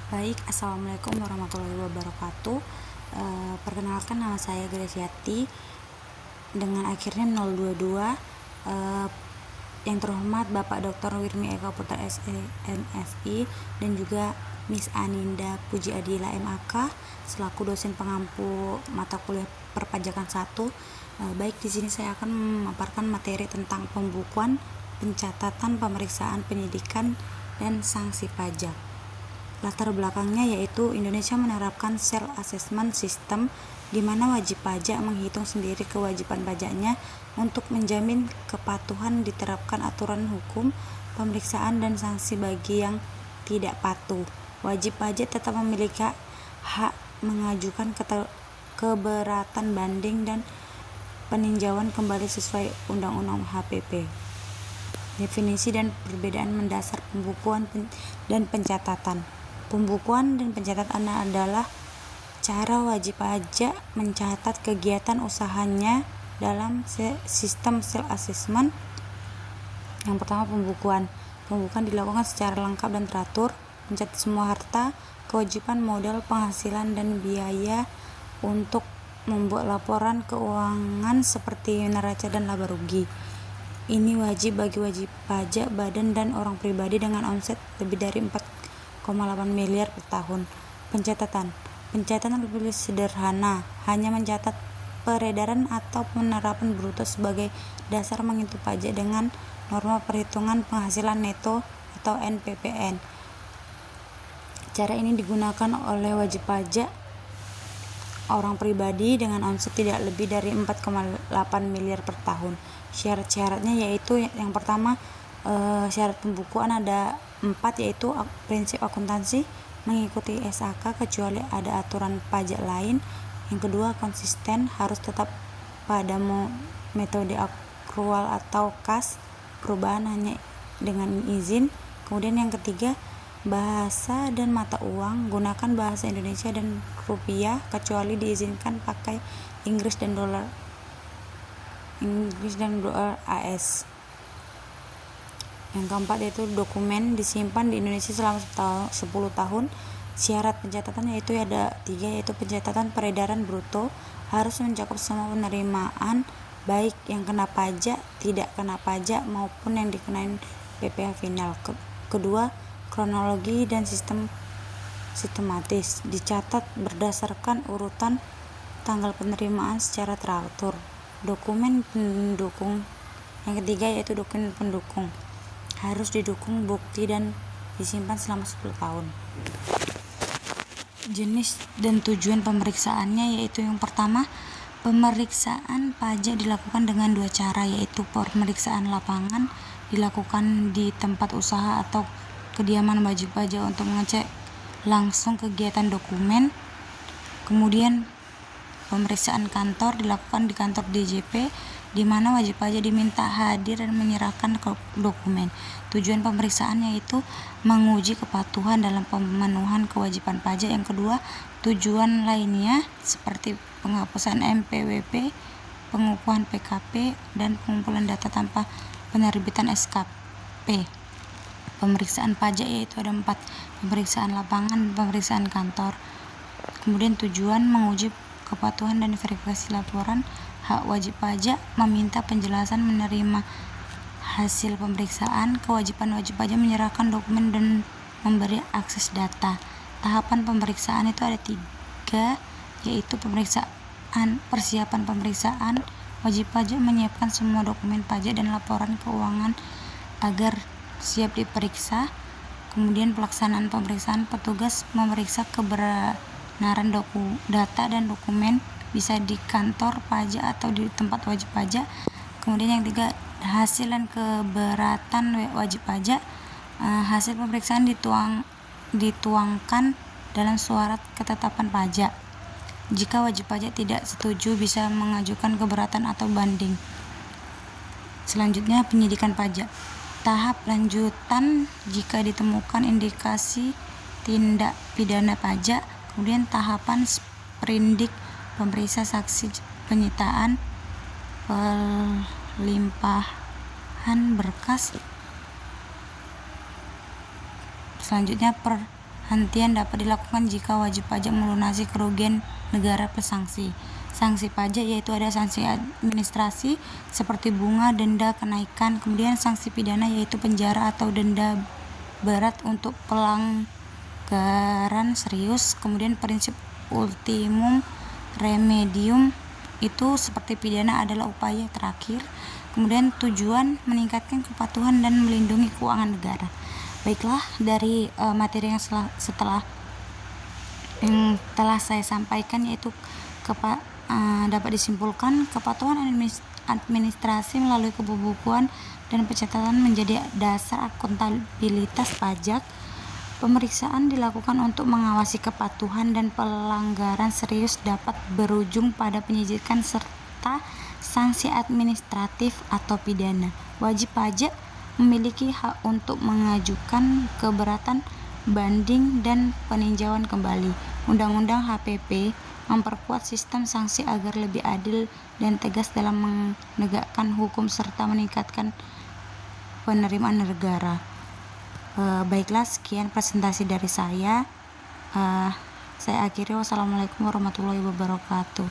Baik, Assalamualaikum warahmatullahi wabarakatuh. Perkenalkan, nama saya Graciati dengan akhirnya 022. Yang terhormat Bapak Dr. Wirmi Eka Putra SMSI dan juga Miss Aninda Puji Adila MAK selaku dosen pengampu mata kuliah perpajakan 1. Baik, di sini saya akan memaparkan materi tentang pembukuan, pencatatan, pemeriksaan, penyidikan, dan sanksi pajak. Latar belakangnya yaitu Indonesia menerapkan self assessment system di mana wajib pajak menghitung sendiri kewajiban pajaknya. Untuk menjamin kepatuhan diterapkan aturan hukum, pemeriksaan, dan sanksi bagi yang tidak patuh. Wajib pajak tetap memiliki hak mengajukan keberatan banding dan peninjauan kembali sesuai Undang-Undang HPP. Definisi dan perbedaan mendasar pembukuan dan pencatatan. Pembukuan dan pencatatan adalah cara wajib pajak mencatat kegiatan usahanya dalam sistem self assessment. Yang pertama, pembukuan. Pembukuan dilakukan secara lengkap dan teratur, mencatat semua harta, kewajiban, modal, penghasilan, dan biaya untuk membuat laporan keuangan seperti neraca dan laba rugi. Ini wajib bagi wajib pajak badan dan orang pribadi dengan omset lebih dari 4,8 miliar per tahun. Pencatatan lebih sederhana, hanya mencatat peredaran atau penerapan bruto sebagai dasar menghitung pajak dengan norma perhitungan penghasilan neto atau NPPN. Cara ini digunakan oleh wajib pajak orang pribadi dengan omset tidak lebih dari 4,8 miliar per tahun. Syarat-syaratnya yaitu yang pertama, syarat pembukuan ada 4, yaitu prinsip akuntansi, mengikuti SAK kecuali ada aturan pajak lain. Yang kedua, konsisten, harus tetap pada metode akrual atau kas, perubahan hanya dengan izin. Kemudian yang ketiga, bahasa dan mata uang, gunakan bahasa Indonesia dan rupiah kecuali diizinkan pakai Inggris dan dolar AS. Yang keempat yaitu dokumen disimpan di Indonesia selama 10 tahun. Syarat pencatatan yaitu ada 3, yaitu pencatatan peredaran bruto, harus mencakup semua penerimaan baik yang kena pajak, tidak kena pajak, maupun yang dikenain PPh final. Kedua, kronologi dan sistematis, dicatat berdasarkan urutan tanggal penerimaan secara teratur. Dokumen pendukung. Yang ketiga yaitu dokumen pendukung, harus didukung bukti dan disimpan selama 10 tahun. Jenis dan tujuan pemeriksaannya yaitu yang pertama, pemeriksaan pajak dilakukan dengan 2 cara, yaitu pemeriksaan lapangan dilakukan di tempat usaha atau kediaman wajib pajak untuk mengecek langsung kegiatan dokumen. Kemudian pemeriksaan kantor dilakukan di kantor DJP di mana wajib pajak diminta hadir dan menyerahkan dokumen. Tujuan pemeriksaan yaitu menguji kepatuhan dalam pemenuhan kewajiban pajak. Yang kedua, tujuan lainnya seperti penghapusan MPWP, pengukuhan PKP, dan pengumpulan data tanpa penerbitan SKP. Pemeriksaan pajak yaitu ada 4, pemeriksaan lapangan, pemeriksaan kantor. Kemudian tujuan menguji kepatuhan dan verifikasi laporan. Hak wajib pajak meminta penjelasan menerima hasil pemeriksaan. Kewajiban wajib pajak menyerahkan dokumen dan memberi akses data. Tahapan pemeriksaan itu ada 3, yaitu persiapan pemeriksaan. Wajib pajak menyiapkan semua dokumen pajak dan laporan keuangan agar siap diperiksa. Kemudian pelaksanaan pemeriksaan, petugas memeriksa kebenaran data dan dokumen, bisa di kantor pajak atau di tempat wajib pajak. Kemudian yang 3, hasil dan keberatan wajib pajak. Hasil pemeriksaan dituangkan dalam surat ketetapan pajak. Jika wajib pajak tidak setuju, bisa mengajukan keberatan atau banding. Selanjutnya, penyidikan pajak. Tahap lanjutan jika ditemukan indikasi tindak pidana pajak. Kemudian tahapan sprindik, pemeriksa saksi, penyitaan, pelimpahan berkas. Selanjutnya Penghentian dapat dilakukan jika wajib pajak melunasi kerugian negara plus sanksi. Sanksi pajak yaitu ada sanksi administrasi seperti bunga, denda, kenaikan. Kemudian sanksi pidana yaitu penjara atau denda berat untuk pelanggaran serius. Kemudian prinsip ultimum remedium itu seperti pidana adalah upaya terakhir. Kemudian tujuan meningkatkan kepatuhan dan melindungi keuangan negara. Baiklah, dari materi yang telah saya sampaikan, yaitu dapat disimpulkan kepatuhan administrasi melalui kebukuan dan pencatatan menjadi dasar akuntabilitas pajak. Pemeriksaan dilakukan untuk mengawasi kepatuhan dan pelanggaran serius dapat berujung pada penyidikan serta sanksi administratif atau pidana. Wajib pajak memiliki hak untuk mengajukan keberatan banding dan peninjauan kembali. Undang-Undang HPP memperkuat sistem sanksi agar lebih adil dan tegas dalam menegakkan hukum serta meningkatkan penerimaan negara. Baiklah, sekian presentasi dari saya. Saya akhiri. Wassalamualaikum warahmatullahi wabarakatuh.